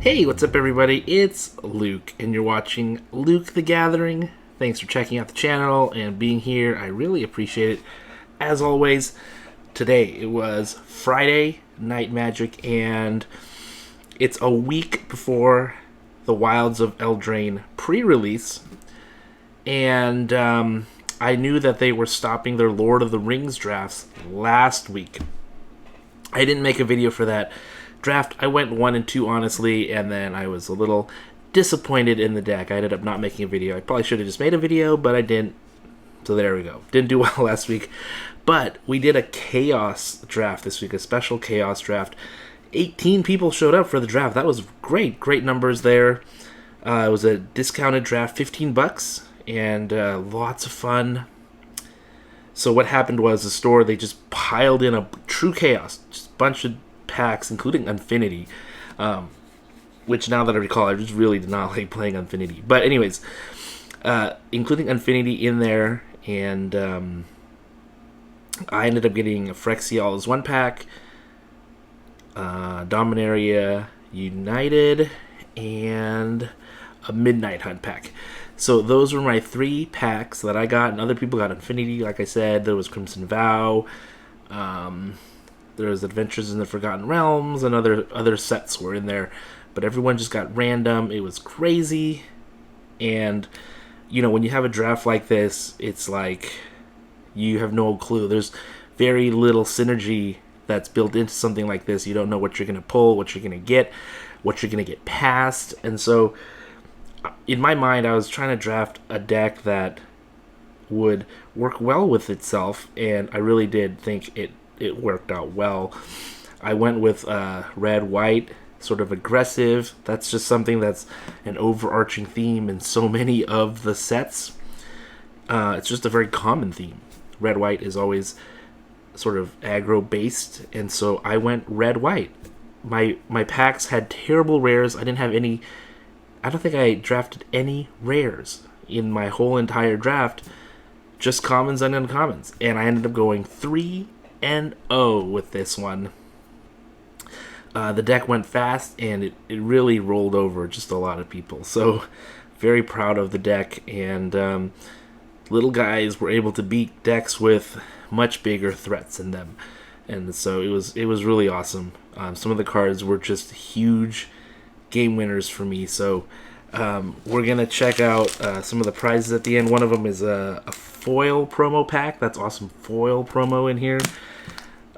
Hey, what's up, everybody? It's Luke, and you're watching Luke the Gathering. Thanks for checking out the channel and being here. I really appreciate it. As always, today it was Friday Night Magic, and it's a week before the Wilds of Eldraine pre-release, and I knew that they were stopping their Lord of the Rings drafts last week. I didn't make a video for that draft. I went 1 and 2, honestly, and then I was a little disappointed in the deck. I ended up not making a video. I probably should have just made a video, but I didn't. So there we go. Didn't do well last week. But we did a Chaos draft this week, a special Chaos draft. 18 people showed up for the draft. That was great. Great numbers there. It was a discounted draft, $15, and lots of fun. So what happened was the store, they just piled in a true chaos, just a bunch of packs, including Unfinity, which now that I recall, I just really did not like playing Unfinity. But anyways, including Unfinity in there, and I ended up getting a Phyrexia All as One pack, Dominaria United, and a Midnight Hunt pack. So those were my 3 packs that I got, and other people got Infinity. Like I said, there was Crimson Vow, there was Adventures in the Forgotten Realms, and other sets were in there. But everyone just got random. It was crazy. And, you know, when you have a draft like this, it's like you have no clue. There's very little synergy that's built into something like this. You don't know what you're going to pull, what you're going to get, what you're going to get past. And so in my mind, I was trying to draft a deck that would work well with itself, and I really did think it worked out well. I went with red-white, sort of aggressive. That's just something that's an overarching theme in so many of the sets. It's just a very common theme. Red-white is always sort of aggro-based, and so I went red-white. My packs had terrible rares. I didn't have any. I don't think I drafted any rares in my whole entire draft, just commons and uncommons. And I ended up going 3-0 with this one. The deck went fast, and it really rolled over just a lot of people. So very proud of the deck, and little guys were able to beat decks with much bigger threats in them. And so it was really awesome. Some of the cards were just huge game winners for me. So we're gonna check out some of the prizes at the end. One of them is a foil promo pack. That's awesome foil promo in here.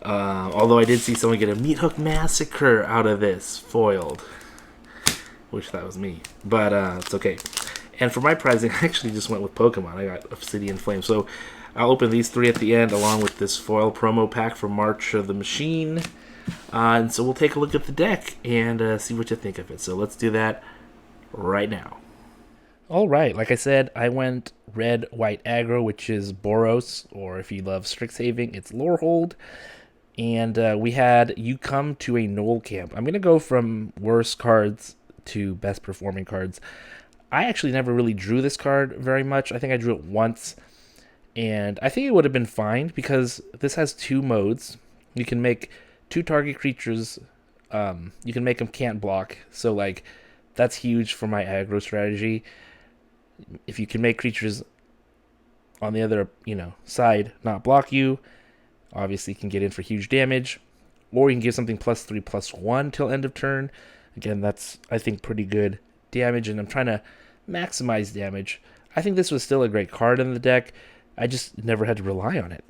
Although I did see someone get a Meathook Massacre out of this foiled. Wish that was me, but it's okay. And for my prizing, I actually just went with Pokemon. I got Obsidian Flame. So I'll open these 3 at the end along with this foil promo pack for March of the Machine. And so we'll take a look at the deck and see what you think of it. So let's do that right now. All right, like I said, I went red-white aggro, which is Boros, or if you love Strixhaven, it's Lorehold. And we had You Come to a Knoll Camp. I'm going to go from worst cards to best performing cards. I actually never really drew this card very much. I think I drew it once, and I think it would have been fine because this has 2 modes. You can make 2 target creatures, you can make them can't block, so like that's huge for my aggro strategy. If you can make creatures on the other side not block you, obviously you can get in for huge damage, or you can give something +3/+1 till end of turn. Again, that's I think pretty good damage, and I'm trying to maximize damage. I think this was still a great card in the deck. I just never had to rely on it.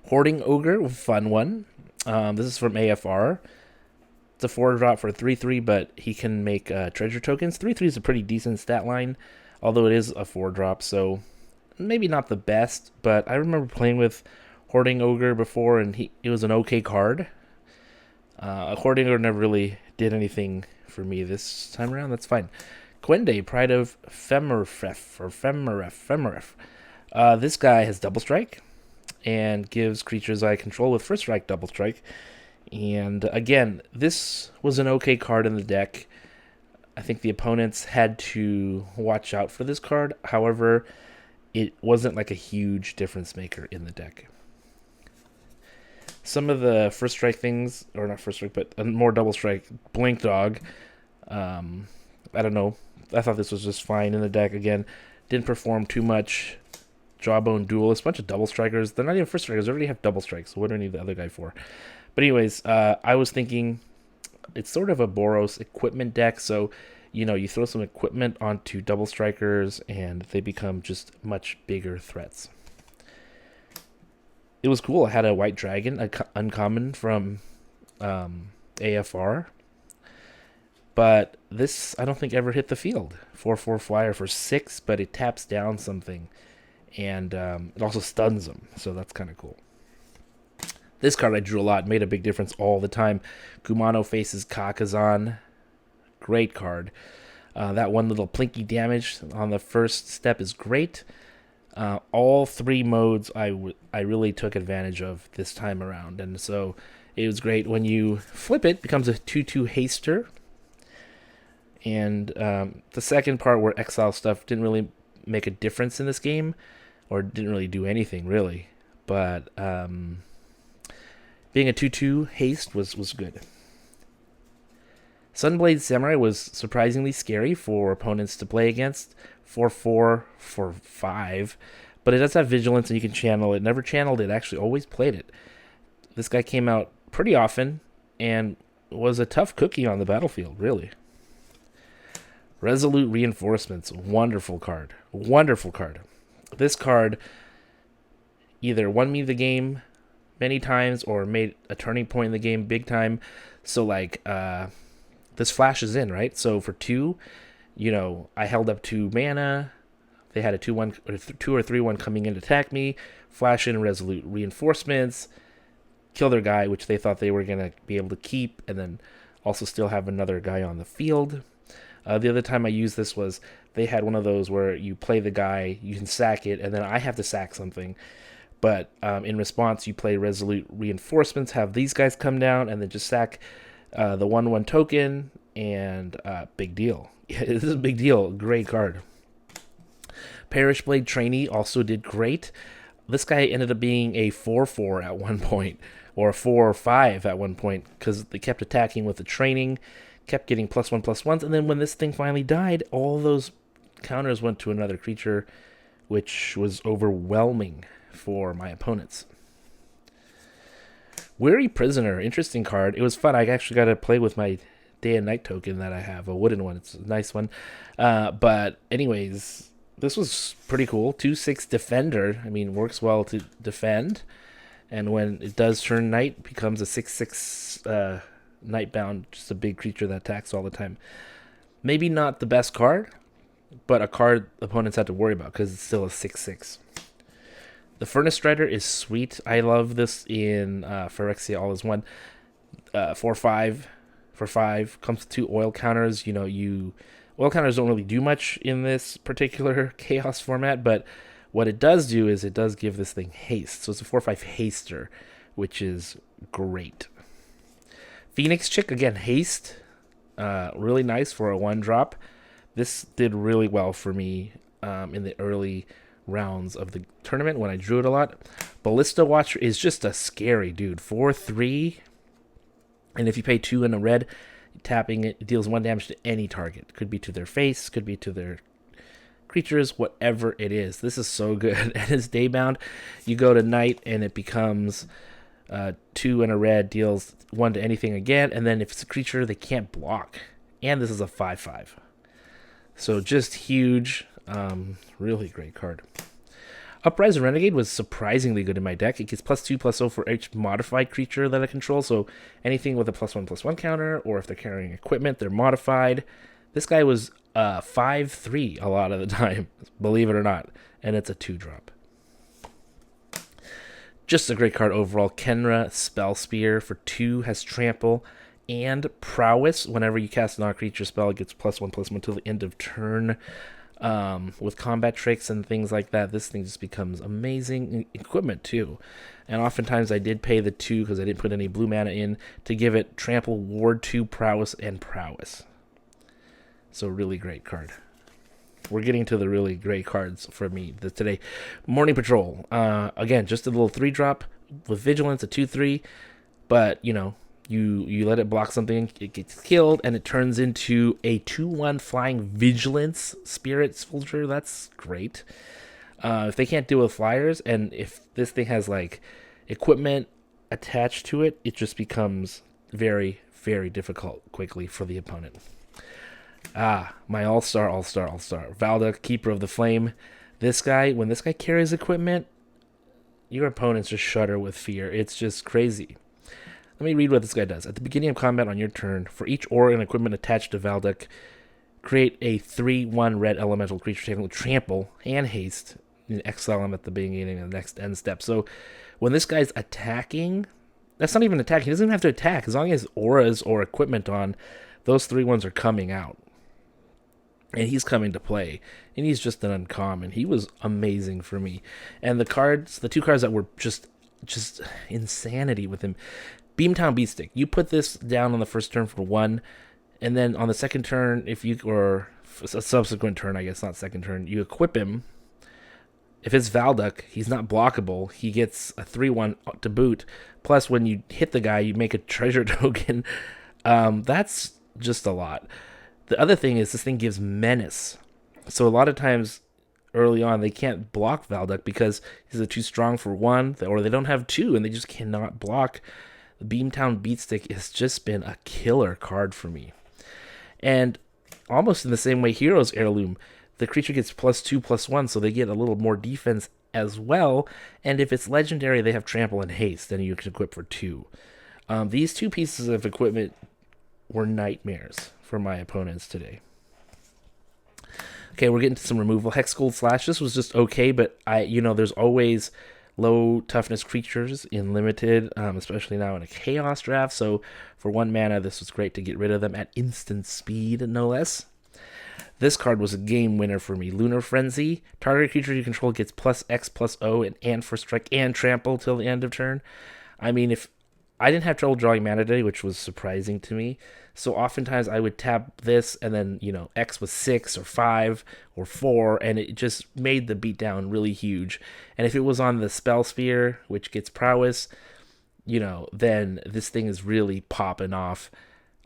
Hoarding Ogre, fun one. This is from AFR. It's a 4-drop for 3/3, but he can make treasure tokens. 3/3 is a pretty decent stat line, although it is a 4-drop, so maybe not the best, but I remember playing with Hoarding Ogre before, and it was an okay card. Hoarding Ogre never really did anything for me this time around. That's fine. Quende, Pride of Femeref. This guy has Double Strike and gives creatures I control with First Strike Double Strike. And again, this was an okay card in the deck. I think the opponents had to watch out for this card. However, it wasn't like a huge difference maker in the deck. Some of the first strike things, or not first strike, but more double strike. Blink Dog. Um, I don't know. I thought this was just fine in the deck. Again, didn't perform too much. Jawbone Duelist, bunch of double strikers. They're not even first strikers. They already have double strikes. So what do I need the other guy for? But anyways, I was thinking it's sort of a Boros equipment deck. So, you throw some equipment onto double strikers and they become just much bigger threats. It was cool. I had a white dragon, uncommon from AFR. But this, I don't think, ever hit the field. 4/4 flyer for 6, but it taps down something. And it also stuns them. So that's kind of cool. This card I drew a lot. Made a big difference all the time. Kumano faces Kakazan. Great card. That one little plinky damage on the first step is great. All 3 modes I really took advantage of this time around. And so it was great. When you flip it, becomes a 2/2 haster. And the second part where exile stuff didn't really make a difference in this game, or didn't really do anything really. But being a 2/2 haste was good. Sunblade Samurai was surprisingly scary for opponents to play against. 4/4 for 5. But it does have vigilance and you can channel it. Never channeled it, actually always played it. This guy came out pretty often and was a tough cookie on the battlefield, really. Resolute Reinforcements, wonderful card. Wonderful card. This card either won me the game many times or made a turning point in the game big time. So like this flashes in, right? So for 2, I held up 2 mana. They had a 2/1 or 2 or 3/1 coming in to attack me. Flash in Resolute Reinforcements, kill their guy, which they thought they were gonna be able to keep, and then also still have another guy on the field. The other time I used this was they had one of those where you play the guy, you can sack it, and then I have to sack something. But in response, you play Resolute Reinforcements, have these guys come down, and then just sack the 1/1 token, and big deal. Yeah, this is a big deal. Great card. Perish Blade Trainee also did great. This guy ended up being a 4/4 at one point, or a 4/5 at one point, because they kept attacking with the training, kept getting +1/+1s, and then when this thing finally died, all those counters went to another creature, which was overwhelming for my opponents. Weary Prisoner, interesting card. It was fun. I actually got to play with my Day and Night token that I have, a wooden one. It's a nice one. But anyways, this was pretty cool. 2/6 Defender. I mean, works well to defend. And when it does turn night, it becomes a 6/6 Nightbound, just a big creature that attacks all the time. Maybe not the best card, but a card opponents had to worry about because it's still a 6/6. The Furnace Strider is sweet. I love this in Phyrexia All Is One. 4/5 for 5. Comes with 2 oil counters. Oil counters don't really do much in this particular Chaos format, but what it does do is it does give this thing haste. So it's a 4/5 haster, which is great. Phoenix Chick, again, haste. Really nice for a 1-drop. This did really well for me in the early rounds of the tournament when I drew it a lot. Ballista Watcher is just a scary dude. 4/3. And if you pay 2 in a red, tapping it deals 1 damage to any target. Could be to their face, could be to their creatures, whatever it is. This is so good. And it's daybound. You go to night and it becomes 2 in a red, deals 1 to anything again. And then if it's a creature, they can't block. And this is a 5/5. So just huge. Really great card. Uprising Renegade was surprisingly good in my deck. It gets +2/+0 for each modified creature that I control. So anything with a +1/+1 counter, or if they're carrying equipment, they're modified. This guy was 5/3 a lot of the time, believe it or not. And it's a 2-drop. Just a great card overall. Kenra Spell Spear for 2 has trample and prowess. Whenever you cast a non-creature spell, it gets +1/+1 until the end of turn. With combat tricks and things like that, this thing just becomes amazing equipment too. And oftentimes I did pay the 2 because I didn't put any blue mana in to give it trample, ward 2, prowess, and prowess. So really great card. We're getting to the really great cards for me today. Morning Patrol. Again, just a little 3-drop. with vigilance, a 2/3, but you let it block something, it gets killed, and it turns into a 2/1 flying vigilance spirit soldier. That's great. If they can't deal with flyers, and if this thing has like equipment attached to it, it just becomes very, very difficult quickly for the opponent. My all-star, Valduk, Keeper of the Flame. This guy, when this guy carries equipment, your opponents just shudder with fear. It's just crazy. Let me read what this guy does. At the beginning of combat on your turn, for each aura and equipment attached to Valduk, create a 3/1 red elemental creature taking trample and haste, and exile him at the beginning of the next end step. So when this guy's attacking, that's not even attacking. He doesn't even have to attack. As long as he has auras or equipment on, those 3/1s are coming out. And he's coming to play. And he's just an uncommon. He was amazing for me. And the two cards that were just insanity with him. Beamtown Beatstick. You put this down on the first turn for 1, and then on the second turn, or a subsequent turn, I guess, not second turn, you equip him. If it's Valduk, he's not blockable. He gets a 3/1 to boot. Plus, when you hit the guy, you make a treasure token. That's just a lot. The other thing is this thing gives menace. So a lot of times early on, they can't block Valduk because he's too strong for 1, or they don't have 2, and they just cannot block. The Beamtown Beatstick has just been a killer card for me. And almost in the same way, Hero's Heirloom, the creature gets +2/+1, so they get a little more defense as well. And if it's legendary, they have trample and haste, and you can equip for 2. These two pieces of equipment were nightmares for my opponents today. Okay, we're getting to some removal. Hexgold Slash, this was just okay, but there's always low toughness creatures in limited, especially now in a chaos draft. So for 1 mana, this was great to get rid of them at instant speed, no less. This card was a game winner for me. Lunar Frenzy. Target creature you control gets +X/+O and First Strike and Trample till the end of turn. I mean, if I didn't have trouble drawing mana today, which was surprising to me. So oftentimes I would tap this, and then, X was 6 or 5 or 4, and it just made the beatdown really huge. And if it was on the Spell Sphere, which gets prowess, then this thing is really popping off.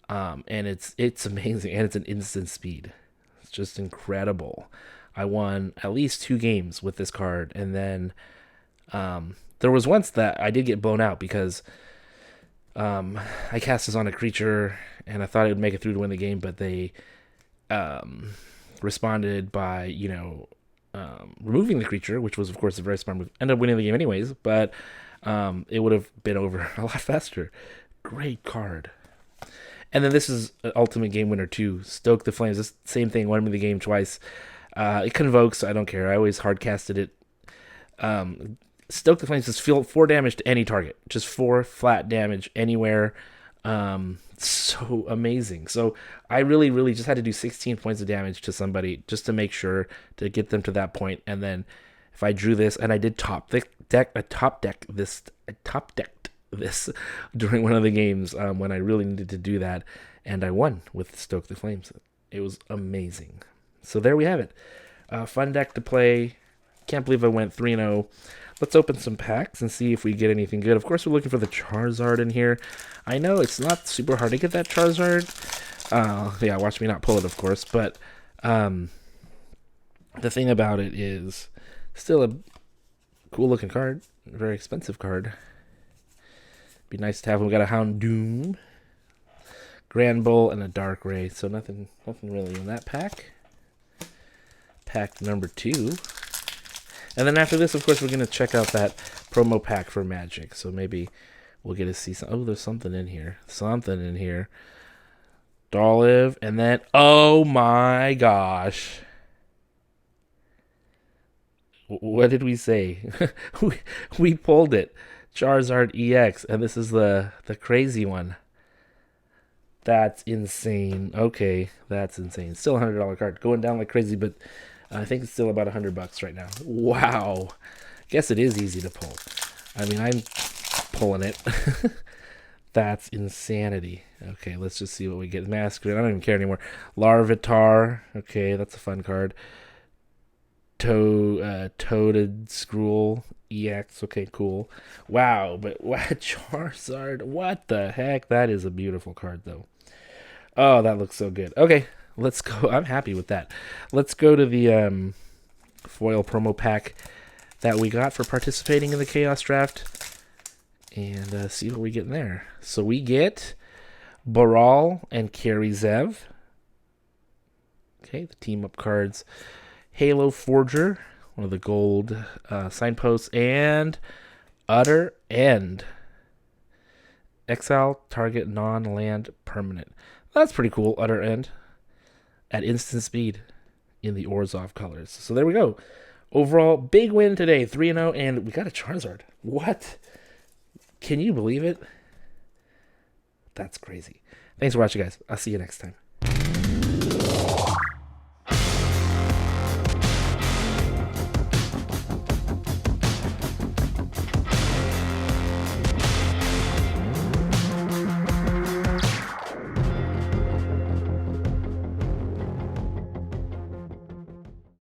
And it's amazing, and it's an instant speed. It's just incredible. I won at least 2 games with this card, and then there was once that I did get blown out because I cast this on a creature, and I thought it would make it through to win the game, but they responded by, removing the creature, which was, of course, a very smart move. Ended up winning the game anyways, but it would have been over a lot faster. Great card. And then this is an ultimate game winner, too. Stoke the Flames. This same thing, won me the game twice. It convokes, I don't care. I always hard-casted it. Stoke the Flames does 4 damage to any target. Just 4 flat damage anywhere. So amazing. So I really, really just had to do 16 points of damage to somebody just to make sure to get them to that point. And then if I drew this, and I did top decked this during one of the games when I really needed to do that, and I won with Stoke the Flames. It was amazing. So there we have it. Fun deck to play. Can't believe I went 3-0. Let's open some packs and see if we get anything good. Of course, we're looking for the Charizard in here. I know it's not super hard to get that Charizard. Yeah, watch me not pull it, of course. But the thing about it is still a cool-looking card. A very expensive card. Be nice to have. We got a Houndoom, Grand Bull, and a Dark Ray. So nothing really in that pack. Pack number 2. And then after this, of course, we're going to check out that promo pack for Magic. So maybe we'll get to see some. Oh, there's something in here. Dolive. And then, oh my gosh. What did we say? we pulled it. Charizard EX. And this is the crazy one. That's insane. Okay, that's insane. Still a $100 card. Going down like crazy, but I think it's still about $100 right now. Wow. Guess it is easy to pull. I mean, I'm pulling it. That's insanity. Okay, let's just see what we get. Masquerade. I don't even care anymore. Larvitar. Okay, that's a fun card. Toaded Scroll EX. Okay, cool. Wow, but what Charizard? What the heck? That is a beautiful card, though. Oh, that looks so good. Okay, let's go. I'm happy with that. Let's go to the foil promo pack that we got for participating in the Chaos Draft and see what we get in there. So we get Baral and Carry Zev. Okay, the team up cards. Halo Forger, one of the gold signposts, and Utter End. Exile target non-land permanent. That's pretty cool, Utter End. At instant speed in the Orzhov colors. So there we go. Overall, big win today, 3-0, and we got a Charizard. What? Can you believe it? That's crazy. Thanks for watching, guys. I'll see you next time.